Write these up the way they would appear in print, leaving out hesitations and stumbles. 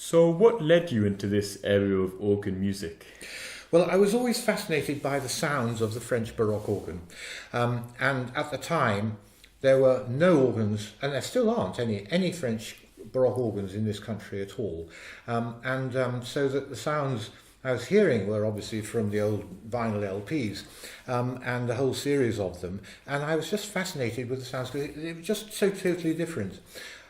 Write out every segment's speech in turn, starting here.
So what led you into this area of organ music? Well, I was always fascinated by the sounds of the French Baroque organ. And at the time, there were no organs, and there still aren't any French Baroque organs in this country at all. So that the sounds I was hearing were obviously from the old vinyl LPs, and the whole series of them. And I was just fascinated with the sounds because they were just so totally different.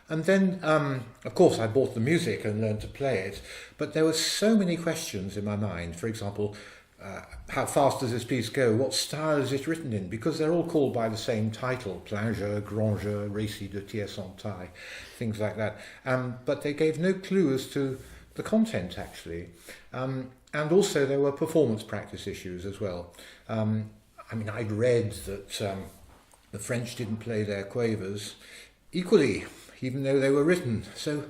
And then, of course, I bought the music and learned to play it, but there were so many questions in my mind. For example, how fast does this piece go? What style is it written in? Because they're all called by the same title, plein jeu, grand jeu, récit de tierce en taille, things like that. But they gave no clue as to the content, actually. And also there were performance practice issues as well. I'd read that the French didn't play their quavers equally, even though they were written. So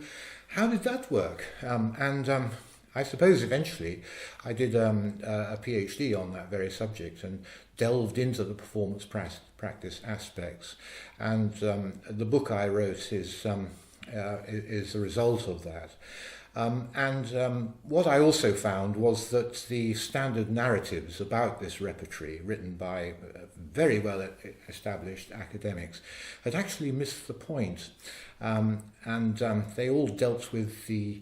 how did that work? I suppose eventually I did a PhD on that very subject and delved into the performance practice aspects. And the book I wrote is the result of that. What I also found was that the standard narratives about this repertory, written by very well established academics, had actually missed the point. They all dealt with the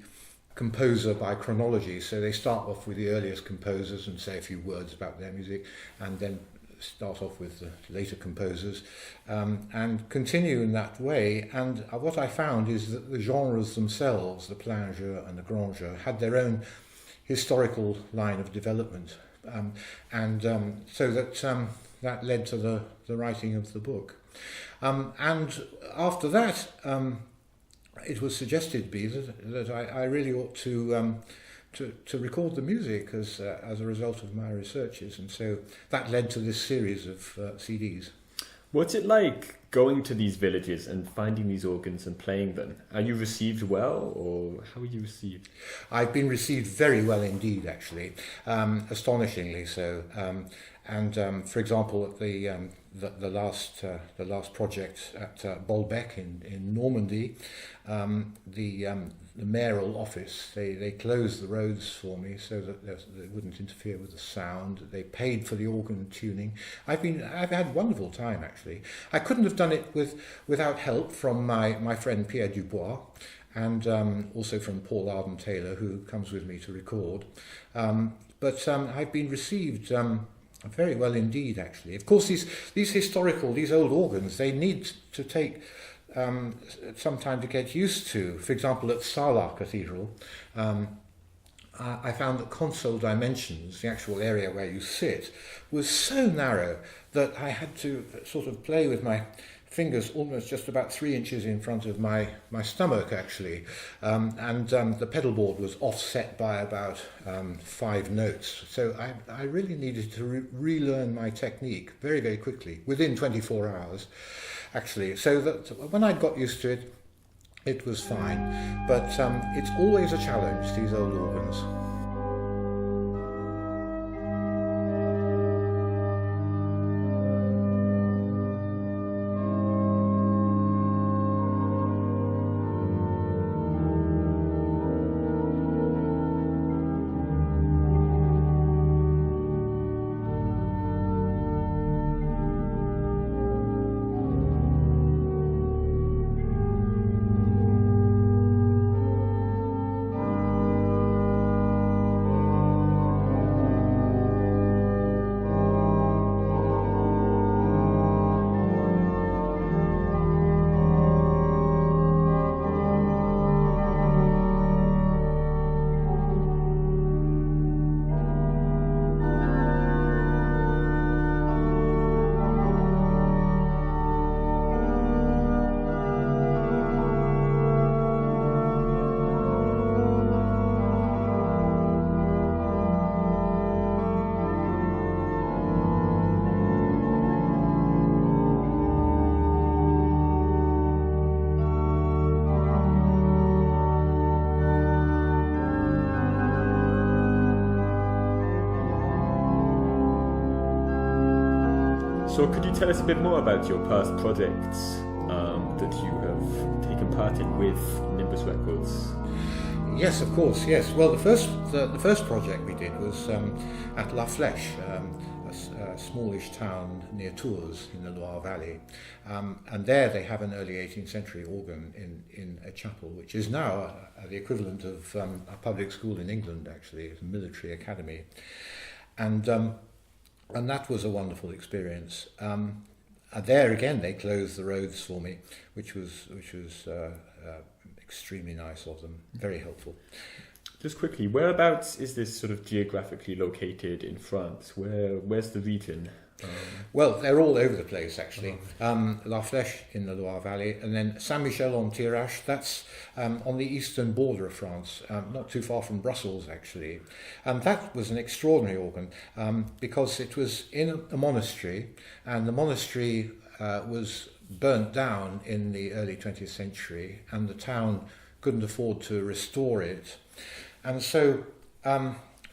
composer by chronology. So they start off with the earliest composers and say a few words about their music, and then start off with the later composers, and continue in that way. And what I found is that the genres themselves, the plein jeu and the grand jeu, had their own historical line of development, so that led to the writing of the book. And after that, it was suggested to me that I really ought to record the music as a result of my researches, and so that led to this series of CDs. What's it like going to these villages and finding these organs and playing them? Are you received well, or how are you received? I've been received very well indeed, actually, astonishingly so. For example, at the last project at Bolbec in Normandy, the mayoral office, they closed the roads for me so that they wouldn't interfere with the sound. They paid for the organ tuning. I've had a wonderful time, actually. I couldn't have done it without help from my friend Pierre Dubois, and also from Paul Arden Taylor, who comes with me to record. But I've been received very well indeed, actually. Of course, these old organs, they need to take some time to get used to. For example, at Salar Cathedral, I found that console dimensions, the actual area where you sit, was so narrow that I had to sort of play with my fingers almost just about 3 inches in front of my stomach, actually. The pedal board was offset by about 5 notes. So I really needed to relearn my technique very, very quickly, within 24 hours, actually. So that when I got used to it, it was fine. But it's always a challenge, these old organs. So could you tell us a bit more about your past projects that you have taken part in with Nimbus Records? Yes, of course. Yes. Well, the first project we did was at La Flèche, a smallish town near Tours in the Loire Valley, and there they have an early 18th century organ in a chapel, which is now the equivalent of a public school in England. Actually, it's a military academy, and that was a wonderful experience. There again, they closed the roads for me, which was extremely nice of them, very helpful. Just quickly, whereabouts is this sort of geographically located in France? Where's the region? Well, they're all over the place, actually. La Flèche in the Loire Valley, and then Saint-Michel-en-Thiérache, that's on the eastern border of France, not too far from Brussels, actually. And that was an extraordinary organ, because it was in a monastery, and the monastery was burnt down in the early 20th century, and the town couldn't afford to restore it. And so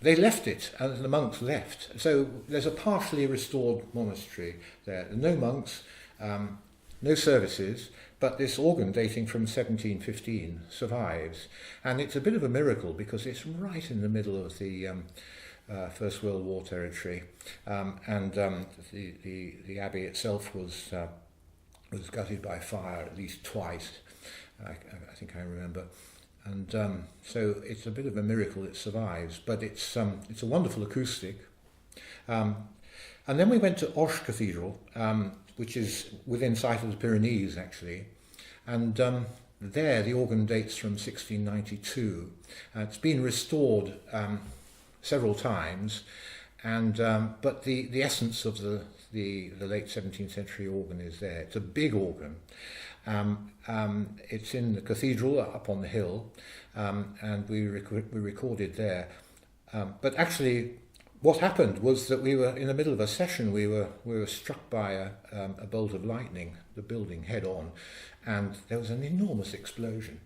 they left it, and the monks left. So there's a partially restored monastery there. No monks, no services, but this organ dating from 1715 survives. And it's a bit of a miracle because it's right in the middle of the First World War territory. And the abbey itself was gutted by fire at least twice, I think I remember. And so it's a bit of a miracle it survives, but it's a wonderful acoustic. And then we went to Auch Cathedral, which is within sight of the Pyrenees, actually. And there the organ dates from 1692. It's been restored several times, and but the essence of the late 17th century organ is there. It's a big organ. It's in the cathedral up on the hill, and we recorded there. But actually, what happened was that we were in the middle of a session. We were struck by a bolt of lightning, the building head on, and there was an enormous explosion.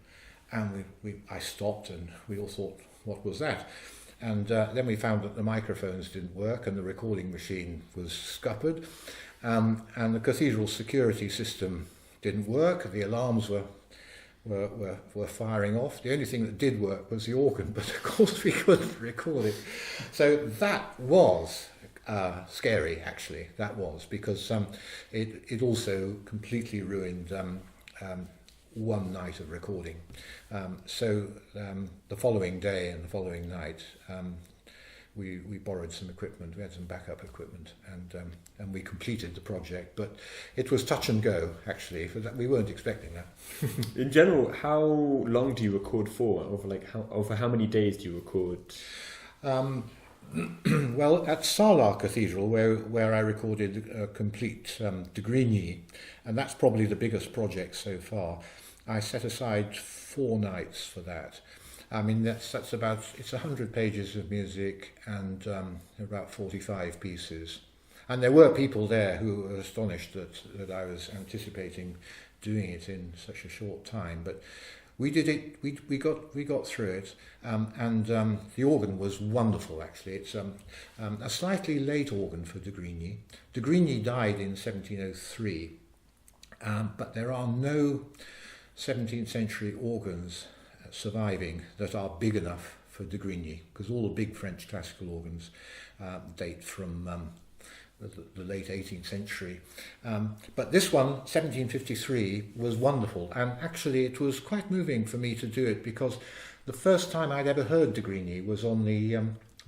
And I stopped, and we all thought, "What was that?" And then we found that the microphones didn't work, and the recording machine was scuppered, and the cathedral security system didn't work. The alarms were firing off. The only thing that did work was the organ, but of course we couldn't record it. So that was scary, actually. That was, because it also completely ruined one night of recording. So the following day and the following night, we borrowed some equipment. We had some backup equipment, and we completed the project. But it was touch and go, actually. For that, we weren't expecting that. In general, how long do you record for? Over how many days do you record? Well, at Sarlat Cathedral, where I recorded a complete de Grigny, and that's probably the biggest project so far, I set aside 4 nights for that. I mean, that's about, it's 100 pages of music and about 45 pieces. And there were people there who were astonished that I was anticipating doing it in such a short time. But we did it, we got through it, and the organ was wonderful, actually. It's a slightly late organ for de Grigny. De Grigny died in 1703, but there are no 17th century organs surviving that are big enough for de Grigny, because all the big French classical organs date from the late 18th century. But this one, 1753, was wonderful, and actually it was quite moving for me to do it, because the first time I'd ever heard de Grigny was on the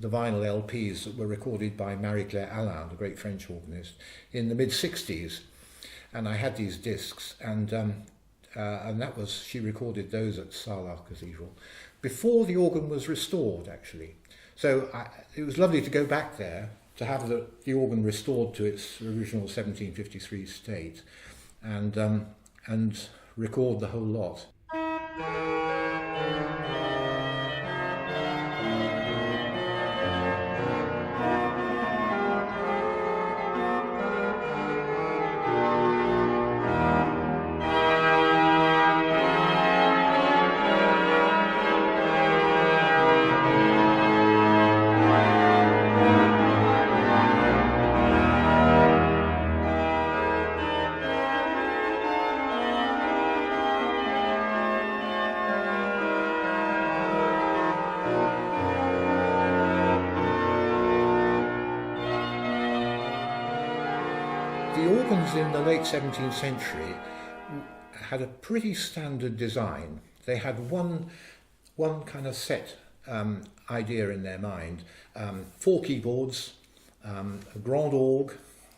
vinyl LPs that were recorded by Marie-Claire Alain, the great French organist, in the mid-60s. And I had these discs, and that was, she recorded those at Sarlat Cathedral before the organ was restored, actually. So it was lovely to go back there to have the organ restored to its original 1753 state, and record the whole lot. organs in the late 17th century had a pretty standard design. They had one kind of set idea in their mind. 4 keyboards, a grand orgue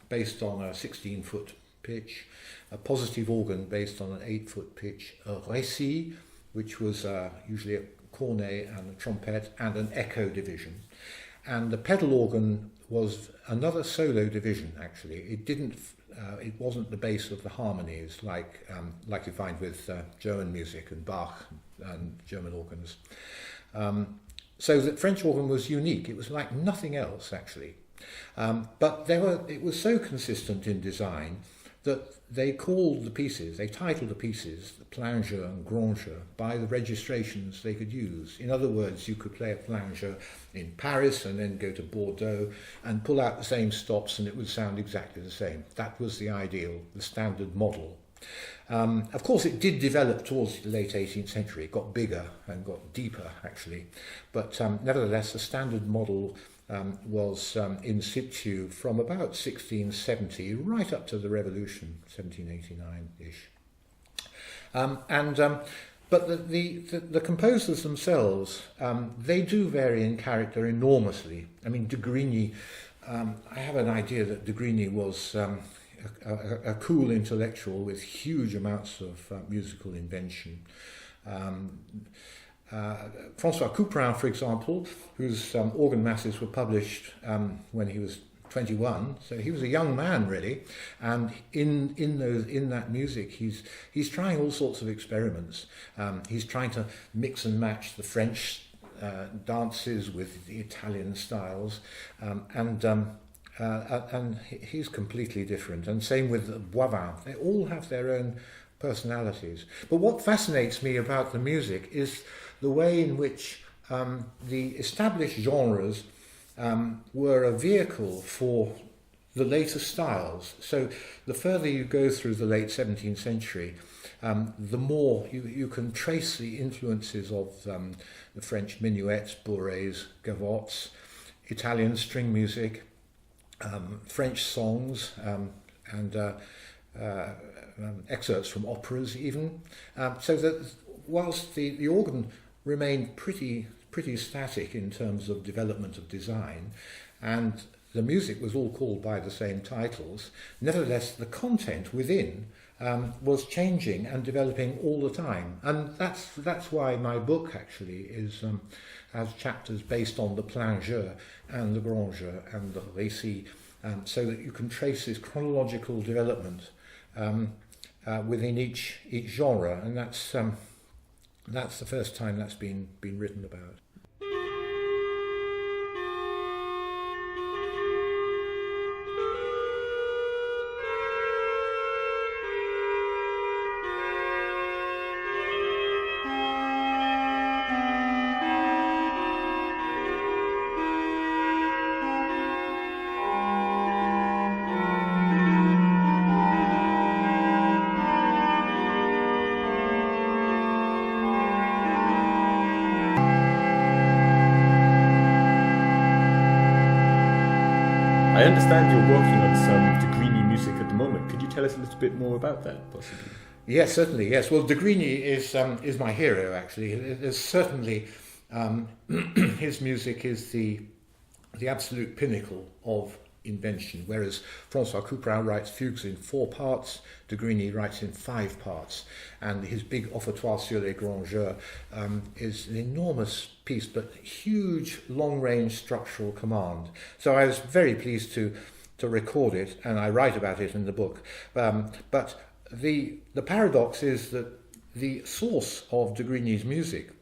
based on a 16-foot pitch, a positive organ based on an 8-foot pitch, a récit, which was usually a cornet and a trumpet, and an echo division. And the pedal organ was another solo division, actually. It wasn't the base of the harmonies like you find with German music and Bach and German organs. So the French organ was unique. It was like nothing else, actually. But it was so consistent in design that they titled the pieces, the plangeur and grangeur, by the registrations they could use. In other words, you could play a plangeur in Paris and then go to Bordeaux and pull out the same stops and it would sound exactly the same. That was the ideal, the standard model. Of course, it did develop towards the late 18th century. It got bigger and got deeper, actually. But nevertheless, the standard model was in situ from about 1670 right up to the Revolution, 1789-ish. But the composers themselves, they do vary in character enormously. I mean, de Grigny, I have an idea that de Grigny was a cool intellectual with huge amounts of musical invention. Francois Couperin, for example, whose organ masses were published when he was 21, so he was a young man really, and in that music he's trying all sorts of experiments. He's trying to mix and match the French dances with the Italian styles, and he's completely different. And same with Boivin. They all have their own personalities. But what fascinates me about the music is the way in which the established genres were a vehicle for the later styles. So the further you go through the late 17th century, the more you can trace the influences of the French minuets, bourrées, gavottes, Italian string music, French songs, and excerpts from operas even. So that whilst the organ remained pretty static in terms of development of design, and the music was all called by the same titles, nevertheless the content within was changing and developing all the time. And that's why my book actually has chapters based on the plangeur and the grangeur and the récit, so that you can trace this chronological development within each genre, and that's the first time that's been written about. I understand you're working on some de Grigny music at the moment. Could you tell us a little bit more about that, possibly? Yes, certainly. Yes. Well, de Grigny is my hero. Actually, there's certainly his music is the absolute pinnacle of invention. Whereas Francois Couperin writes fugues in 4 parts, de Grigny writes in 5 parts, and his big Offertoire sur les grangeurs is an enormous piece, but huge long-range structural command. So I was very pleased to record it, and I write about it in the book. But the paradox is that the source of de Grigny's music,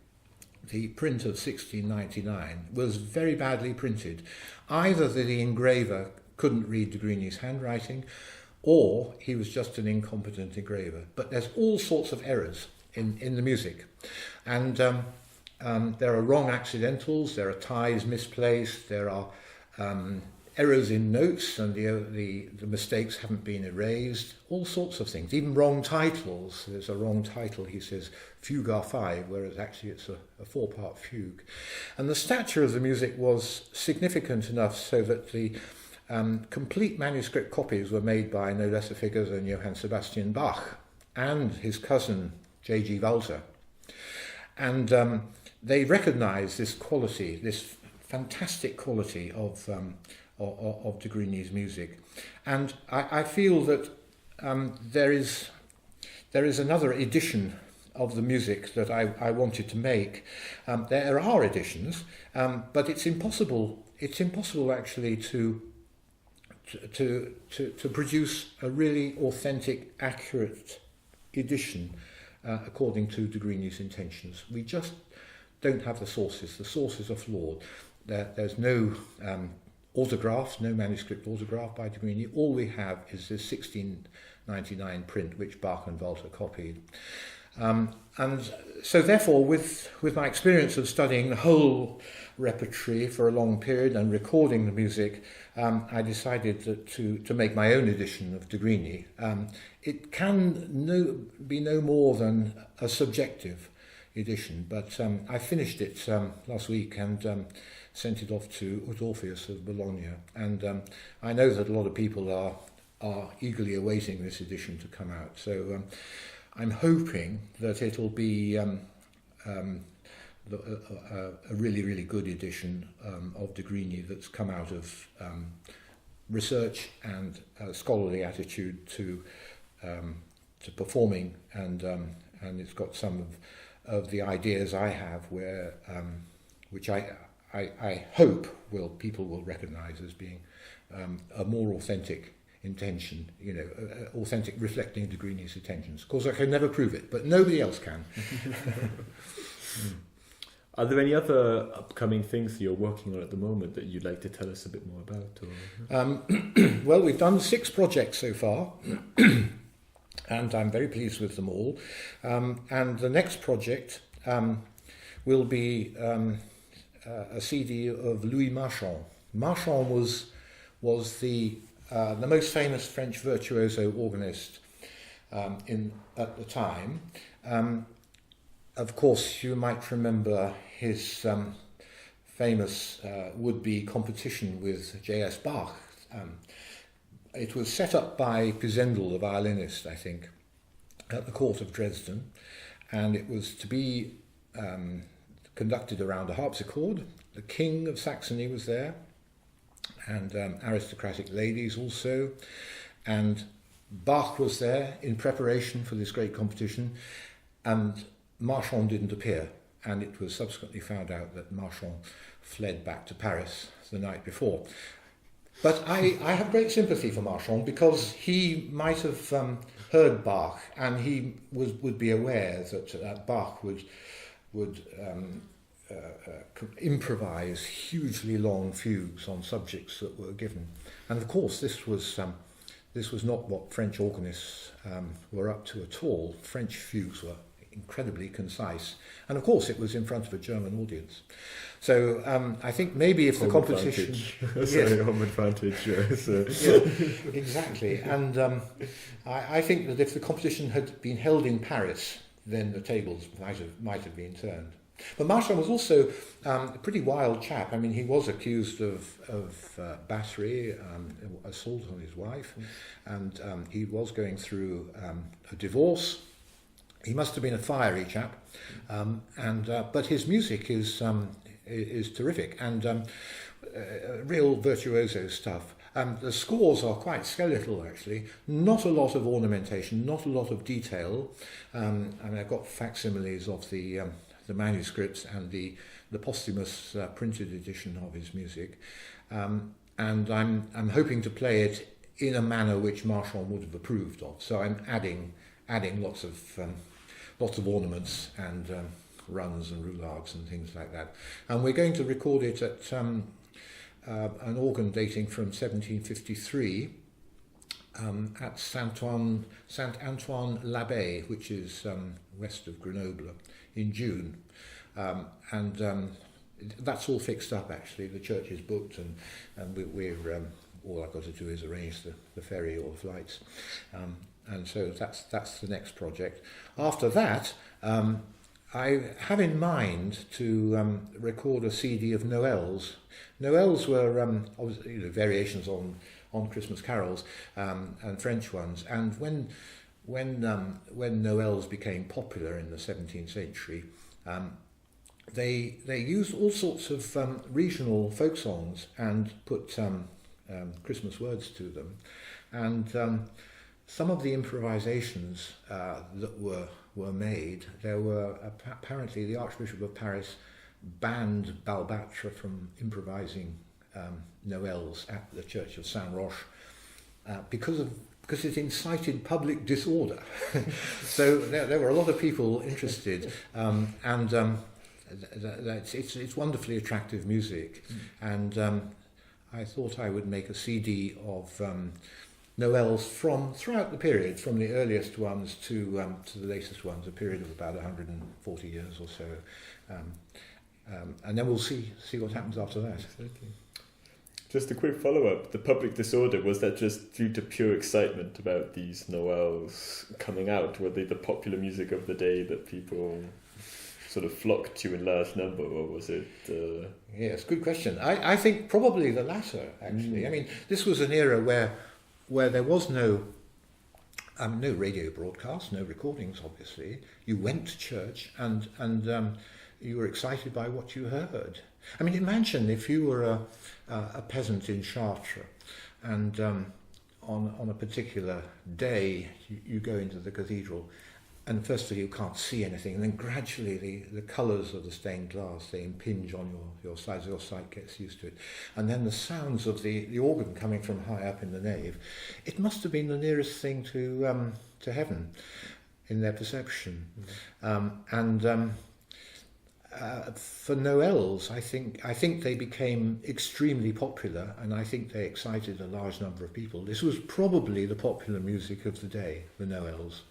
the print of 1699, was very badly printed. Either the engraver couldn't read de Grigny's handwriting, or he was just an incompetent engraver. But there's all sorts of errors in the music. And there are wrong accidentals, there are ties misplaced, there are errors in notes, and the mistakes haven't been erased, all sorts of things, even wrong titles. There's a wrong title, he says, Fugue R5, whereas actually it's a 4-part fugue. And the stature of the music was significant enough so that the complete manuscript copies were made by no less a figure than Johann Sebastian Bach and his cousin J.G. Walter. And they recognise this quality, this fantastic quality of de Grigny's music. And I feel that there is another edition of the music that I wanted to make. There are editions, but it's impossible actually to produce a really authentic, accurate edition according to de Grigny's intentions. We just don't have the sources. The sources are flawed. There's no autograph, no manuscript autograph by de Grigny. All we have is this 1699 print which Bach and Walter copied. And so therefore, with my experience of studying the whole repertory for a long period and recording the music, I decided that to make my own edition of de Grigny. It can be no more than a subjective edition, but I finished it last week and sent it off to Orpheus of Bologna. And I know that a lot of people are eagerly awaiting this edition to come out. So I'm hoping that it'll be a really, really good edition of de Grigny that's come out of research and scholarly attitude to performing, and it's got some of the ideas I have which I hope people will recognise as being a more authentic intention, authentic, reflecting de Grigny's intentions. Of course, I can never prove it, but nobody else can. Are there any other upcoming things that you're working on at the moment that you'd like to tell us a bit more about? Or? Well, we've done 6 projects so far, and I'm very pleased with them all. And the next project will be a CD of Louis Marchand. Marchand was the most famous French virtuoso organist at the time. Of course, you might remember his famous would-be competition with J.S. Bach. It was set up by Pisendel, the violinist, I think, at the court of Dresden, and it was to be conducted around a harpsichord. The King of Saxony was there, and aristocratic ladies also, and Bach was there in preparation for this great competition, and Marchand didn't appear, and it was subsequently found out that Marchand fled back to Paris the night before. But I have great sympathy for Marchand, because he might have heard Bach, and he would be aware that Bach would improvise hugely long fugues on subjects that were given. And of course, this was not what French organists were up to at all. French fugues were incredibly concise, and of course it was in front of a German audience. So I think maybe if the competition, home advantage, yes. Yeah, exactly. And I think that if the competition had been held in Paris, then the tables might have been turned. But Marchand was also a pretty wild chap. I mean, he was accused of battery, assault on his wife, and he was going through a divorce. He must have been a fiery chap, but his music is terrific, and real virtuoso stuff. The scores are quite skeletal, actually. Not a lot of ornamentation, not a lot of detail. I've got facsimiles of the manuscripts and the posthumous printed edition of his music, and I'm hoping to play it in a manner which Marchand would have approved of. So I'm adding lots of ornaments and runs and roulades and things like that. And we're going to record it at an organ dating from 1753 at Saint Antoine l'Abbé, which is west of Grenoble, in June. That's all fixed up, actually. The church is booked, and we're all I've got to do is arrange the ferry or the flights. And so that's the next project. After that, I have in mind to record a CD of Noels. Noels were obviously, you know, variations on Christmas carols and French ones. And when Noels became popular in the 17th century, they used all sorts of regional folk songs and put Christmas words to them. And some of the improvisations that were made, there were apparently the Archbishop of Paris banned Balbatra from improvising Noels at the Church of Saint Roch because it incited public disorder. So there were a lot of people interested, and it's wonderfully attractive music. And I thought I would make a CD of Noels from throughout the period, from the earliest ones to the latest ones, a period of about 140 years or so, and then we'll see what happens after that. Exactly. Just a quick follow-up: the public disorder, was that just due to pure excitement about these Noels coming out? Were they the popular music of the day that people sort of flocked to in large number, or was it? Yes, good question. I think probably the latter, actually. I mean, this was an era where there was no radio broadcast, no recordings, obviously. You went to church and you were excited by what you heard. I mean, imagine if you were a peasant in Chartres and on a particular day you go into the cathedral, and firstly you can't see anything, and then gradually the colours of the stained glass, they impinge on your sight, your sight gets used to it. And then the sounds of the organ coming from high up in the nave, it must have been the nearest thing to heaven in their perception. For Noels, I think they became extremely popular, and I think they excited a large number of people. This was probably the popular music of the day, the Noels,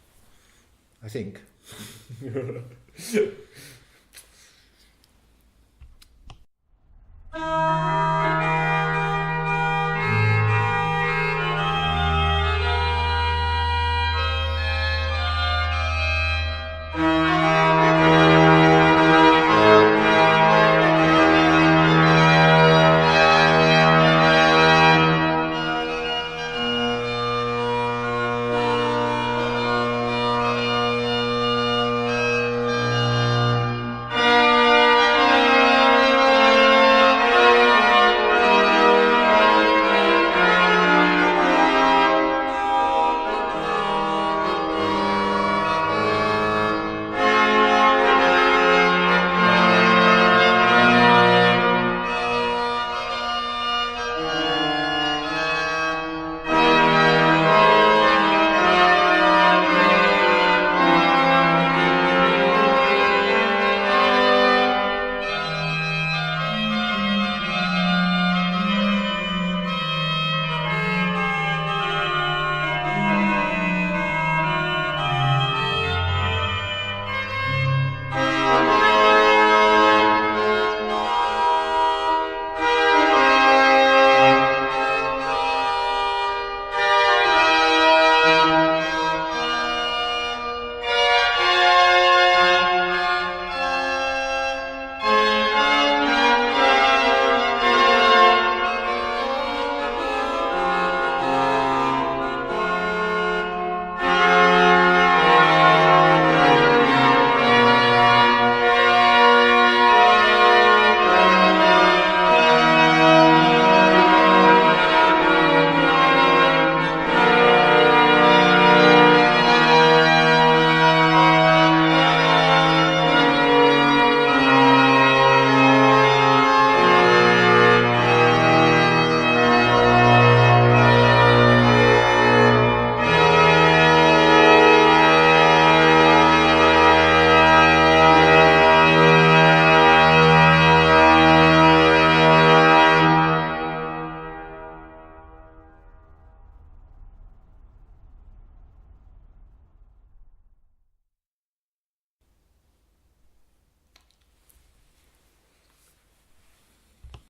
I think.